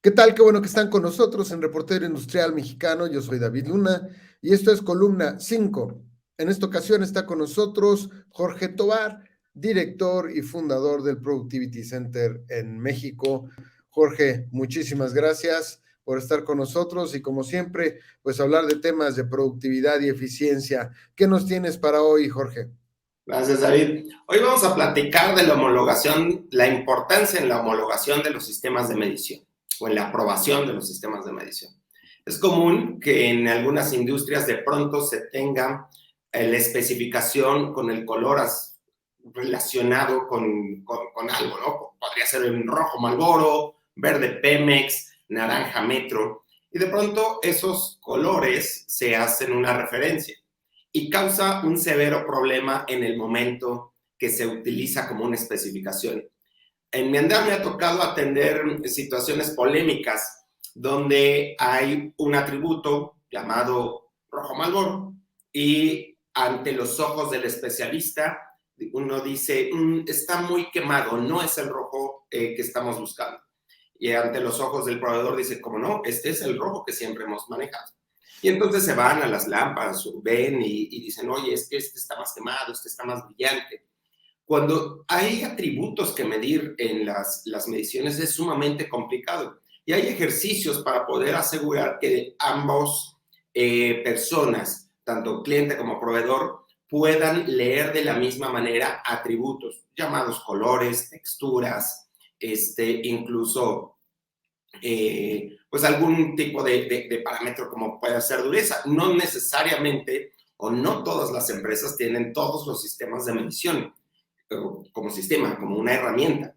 ¿Qué tal? Qué bueno que están con nosotros en Reportero Industrial Mexicano. Yo soy David Luna y esto es Columna 5. En esta ocasión está con nosotros Jorge Tovar, director y fundador del Productivity Center en México. Jorge, muchísimas gracias por estar con nosotros y como siempre, pues hablar de temas de productividad y eficiencia. ¿Qué nos tienes para hoy, Jorge? Gracias, David. Hoy vamos a platicar de la homologación, la importancia en la homologación de los sistemas de medición o en la aprobación de los sistemas de medición. Es común que en algunas industrias de pronto se tenga la especificación con el color relacionado con algo, ¿no? Podría ser en rojo Marlboro, verde Pemex, naranja Metro, y de pronto esos colores se hacen una referencia y causa un severo problema en el momento que se utiliza como una especificación. En mi andar me ha tocado atender situaciones polémicas donde hay un atributo llamado rojo Marlboro y ante los ojos del especialista uno dice, está muy quemado, no es el rojo que estamos buscando. Y ante los ojos del proveedor dice, como no, este es el rojo que siempre hemos manejado. Y entonces se van a las lámparas, ven y dicen, oye, es que este está más quemado, este está más brillante. Cuando hay atributos que medir en las mediciones es sumamente complicado. Y hay ejercicios para poder asegurar que ambos personas, tanto cliente como proveedor, puedan leer de la misma manera atributos, llamados colores, texturas, incluso pues algún tipo de parámetro como puede ser dureza. No necesariamente o no todas las empresas tienen todos los sistemas de medición como sistema, como una herramienta.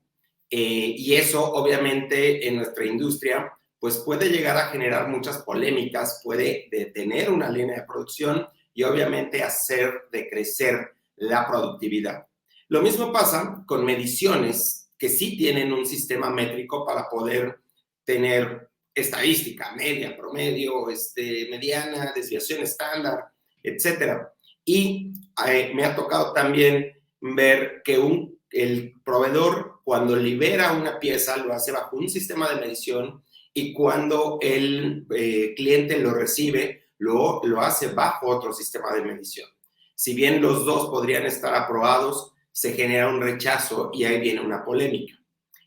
Y eso obviamente en nuestra industria pues puede llegar a generar muchas polémicas, puede detener una línea de producción y obviamente hacer decrecer la productividad. Lo mismo pasa con mediciones que sí tienen un sistema métrico para poder tener estadística, media, promedio, mediana, desviación estándar, etcétera. Y me ha tocado también ver que el proveedor cuando libera una pieza lo hace bajo un sistema de medición y cuando el cliente lo recibe lo hace bajo otro sistema de medición. Si bien los dos podrían estar aprobados, se genera un rechazo y ahí viene una polémica.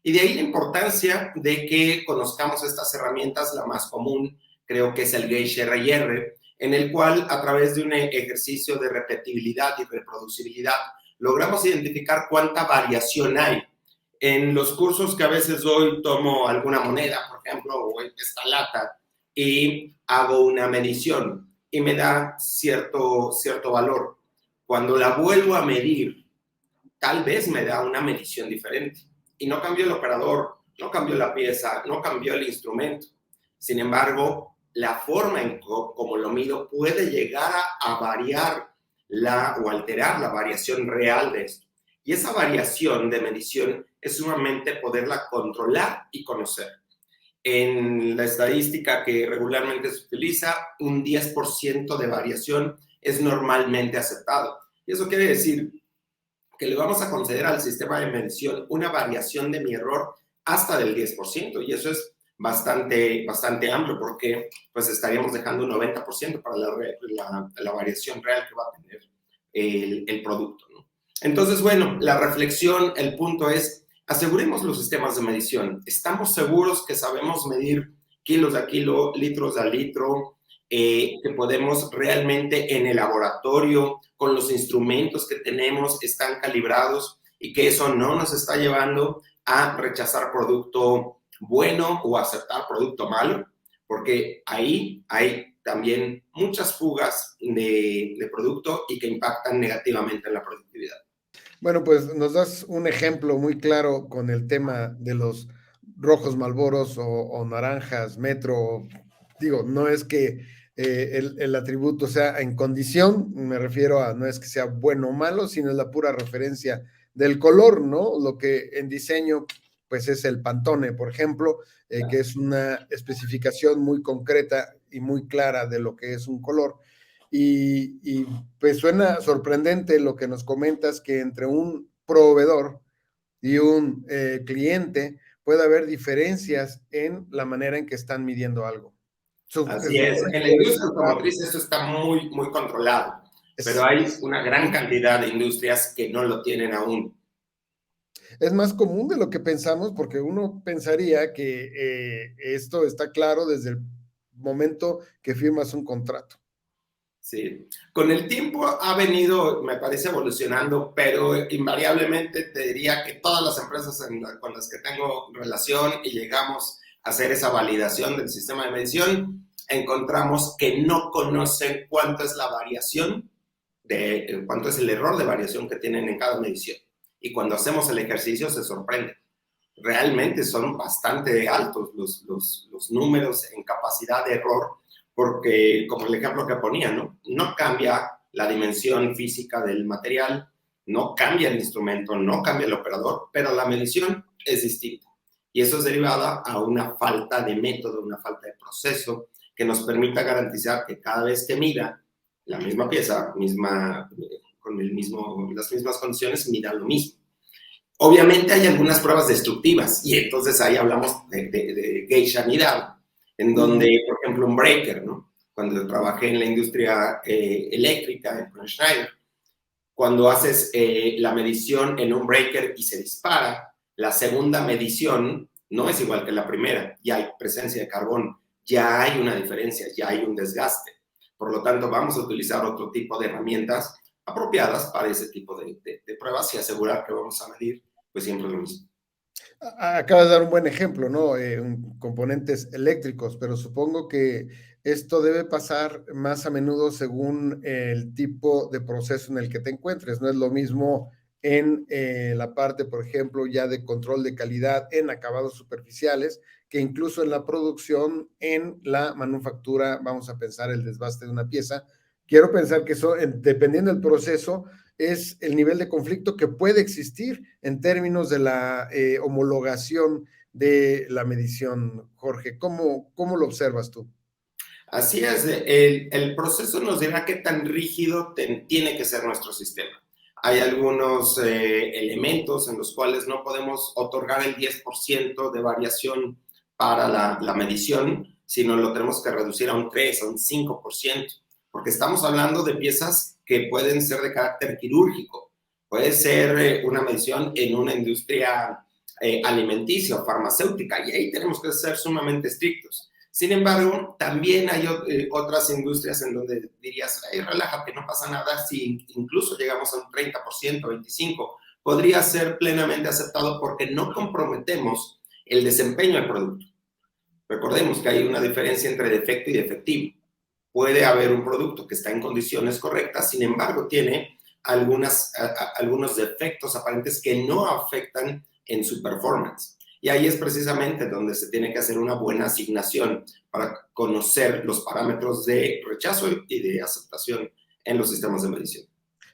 Y de ahí la importancia de que conozcamos estas herramientas. La más común creo que es el Gauge R&R, en el cual a través de un ejercicio de repetibilidad y reproducibilidad logramos identificar cuánta variación hay. En los cursos que a veces doy tomo alguna moneda, por ejemplo, o esta lata, y hago una medición y me da cierto valor. Cuando la vuelvo a medir, tal vez me da una medición diferente. Y no cambió el operador, no cambió la pieza, no cambió el instrumento. Sin embargo, la forma en cómo lo mido puede llegar a variar o alterar la variación real de esto. Y esa variación de medición es sumamente poderla controlar y conocer. En la estadística que regularmente se utiliza, un 10% de variación es normalmente aceptado. Y eso quiere decir que le vamos a conceder al sistema de medición una variación de mi error hasta del 10%, y eso es bastante amplio porque pues estaríamos dejando un 90% para la variación real que va a tener el producto, ¿no? Entonces, bueno, la reflexión, el punto es, aseguremos los sistemas de medición. Estamos seguros que sabemos medir kilos a kilo, litros a litro, que podemos realmente en el laboratorio, con los instrumentos que tenemos, están calibrados y que eso no nos está llevando a rechazar producto bueno o aceptar producto malo, porque ahí hay también muchas fugas de producto y que impactan negativamente en la productividad. Bueno, pues nos das un ejemplo muy claro con el tema de los rojos Marlboros o naranjas Metro. Digo, no es que el atributo sea en condición, me refiero a no es que sea bueno o malo, sino es la pura referencia del color, ¿no? Lo que en diseño, pues es el Pantone, por ejemplo, que es una especificación muy concreta y muy clara de lo que es un color. y pues suena sorprendente lo que nos comentas, que entre un proveedor y un cliente puede haber diferencias en la manera en que están midiendo algo. Así es. En la industria automotriz eso está muy, muy controlado, pero hay una gran cantidad de industrias que no lo tienen aún. Es más común de lo que pensamos, porque uno pensaría que esto está claro desde el momento que firmas un contrato. Sí, con el tiempo ha venido, me parece, evolucionando, pero invariablemente te diría que todas las empresas con las que tengo relación y llegamos a hacer esa validación del sistema de medición, encontramos que no conocen cuánto es la variación, cuánto es el error de variación que tienen en cada medición. Y cuando hacemos el ejercicio se sorprende. Realmente son bastante altos los números en capacidad de error, porque como el ejemplo que ponía, no cambia la dimensión física del material, no cambia el instrumento, no cambia el operador, pero la medición es distinta. Y eso es derivada a una falta de método, una falta de proceso que nos permita garantizar que cada vez que mida la misma pieza, con las mismas condiciones, mida lo mismo. Obviamente hay algunas pruebas destructivas y entonces ahí hablamos de geisha-nidad, en donde, por ejemplo, un breaker, ¿no? Cuando yo trabajé en la industria eléctrica en Schneider, cuando haces la medición en un breaker y se dispara, la segunda medición no es igual que la primera, ya hay presencia de carbón, ya hay una diferencia, ya hay un desgaste. Por lo tanto, vamos a utilizar otro tipo de herramientas apropiadas para ese tipo de pruebas y asegurar que vamos a medir pues siempre lo mismo. Acabas de dar un buen ejemplo, ¿no? Componentes eléctricos, pero supongo que esto debe pasar más a menudo según el tipo de proceso en el que te encuentres. No es lo mismo en la parte, por ejemplo, ya de control de calidad en acabados superficiales, que incluso en la producción, en la manufactura, vamos a pensar el desbaste de una pieza. Quiero pensar que eso, dependiendo del proceso, es el nivel de conflicto que puede existir en términos de la homologación de la medición, Jorge. ¿Cómo lo observas tú? Así es, el proceso nos dirá qué tan rígido tiene que ser nuestro sistema. Hay algunos elementos en los cuales no podemos otorgar el 10% de variación para la medición, sino lo tenemos que reducir a un 3, a un 5%, porque estamos hablando de piezas que pueden ser de carácter quirúrgico. Puede ser una medición en una industria alimenticia o farmacéutica, y ahí tenemos que ser sumamente estrictos. Sin embargo, también hay otras industrias en donde dirías, hey, relájate, no pasa nada, si incluso llegamos a un 30%, 25%, podría ser plenamente aceptado porque no comprometemos el desempeño del producto. Recordemos que hay una diferencia entre defecto y defectivo. Puede haber un producto que está en condiciones correctas, sin embargo, tiene algunos defectos aparentes que no afectan en su performance. Y ahí es precisamente donde se tiene que hacer una buena asignación para conocer los parámetros de rechazo y de aceptación en los sistemas de medición.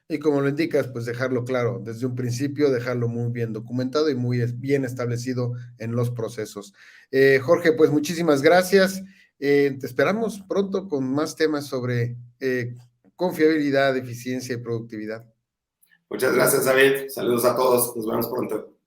Y como lo indicas, pues dejarlo claro desde un principio, dejarlo muy bien documentado y muy bien establecido en los procesos. Jorge, pues muchísimas gracias. Te esperamos pronto con más temas sobre confiabilidad, eficiencia y productividad. Muchas gracias, David. Saludos a todos. Nos vemos pronto.